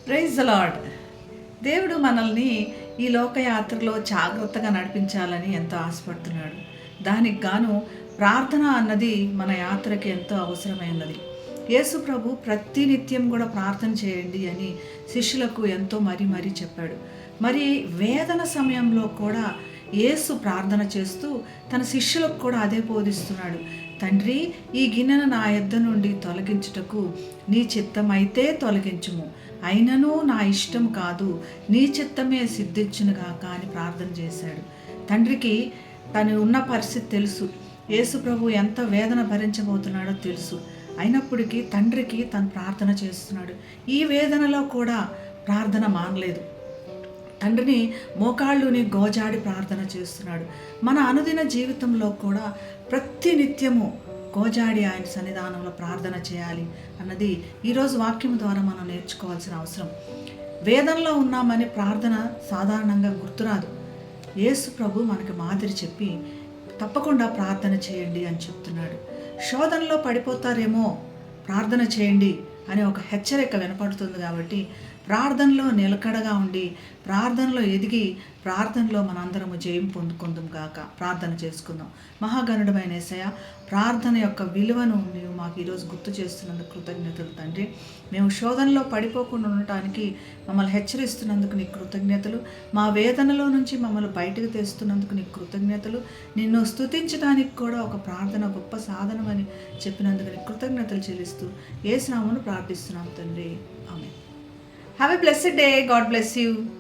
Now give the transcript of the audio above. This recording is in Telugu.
Praise the lord. దేవుడు మనల్ని ఈ లోకయాత్రలో జాగ్రత్తగా నడిపించాలని ఎంతో ఆశపడుతున్నాడు. దానికి గాను ప్రార్థన అన్నది మన యాత్రకి ఎంతో అవసరమైనది. యేసు ప్రభు ప్రతినిత్యం కూడా ప్రార్థన చేయండి అని శిష్యులకు ఎంతో మరీ చెప్పాడు. మరి వేదన సమయంలో కూడా యేసు ప్రార్థన చేస్తూ తన శిష్యులకు కూడా అదే బోధిస్తున్నాడు. తండ్రి, ఈ గిన్నెను నా యొద్ద నుండి తొలగించుటకు నీ చిత్తమైతే తొలగించుము, అయినను నా ఇష్టం కాదు, నీ చిత్తమే సిద్ధించునుగాక అని ప్రార్థన చేశాడు. తండ్రికి తను ఉన్న పరిస్థితి తెలుసు. యేసు ప్రభు ఎంత వేదన భరించబోతున్నాడో తెలుసు. అయినప్పటికీ తండ్రికి తను ప్రార్థన చేస్తున్నాడు. ఈ వేదనలో కూడా ప్రార్థన మానలేదు. తండ్రిని మోకాళ్ళుని గోజాడి ప్రార్థన చేస్తున్నాడు. మన అనుదిన జీవితంలో కూడా ప్రతి నిత్యము గోజాడి ఆయన సన్నిధానంలో ప్రార్థన చేయాలి అన్నది ఈరోజు వాక్యం ద్వారా మనం నేర్చుకోవాల్సిన అవసరం. వేదనలో ఉన్నామని ప్రార్థన సాధారణంగా గుర్తురాదు. యేసు ప్రభు మనకు మాదిరి చెప్పి తప్పకుండా ప్రార్థన చేయండి అని చెప్తున్నాడు. శోధనలో పడిపోతారేమో, ప్రార్థన చేయండి అనే ఒక హెచ్చరిక వినపడుతుంది. కాబట్టి ప్రార్థనలో నిలకడగా ఉండి, ప్రార్థనలో ఎదిగి, ప్రార్థనలో మనందరము జయం పొందుకుందాం గాక. ప్రార్థన చేసుకుందాం. మహాగణుడమైన యేసయ్య, ప్రార్థన యొక్క విలువను నీవు మాకు ఈరోజు గుర్తు చేస్తున్నందుకు కృతజ్ఞతలు తండ్రి. మేము శోధనలో పడిపోకుండా ఉండటానికి మమ్మల్ని హెచ్చరిస్తున్నందుకు నీకు కృతజ్ఞతలు. మా వేదనలో నుంచి మమ్మల్ని బయటకు తెస్తున్నందుకు నీకు కృతజ్ఞతలు. నిన్ను స్తుతించడానికి కూడా ఒక ప్రార్థన గొప్ప సాధనమని చెప్పినందుకు నీకు కృతజ్ఞతలు చెల్లిస్తూ యేసు నామమున ప్రార్థిస్తున్నాం తండ్రి. ఆమేన్. Have a blessed day. God bless you.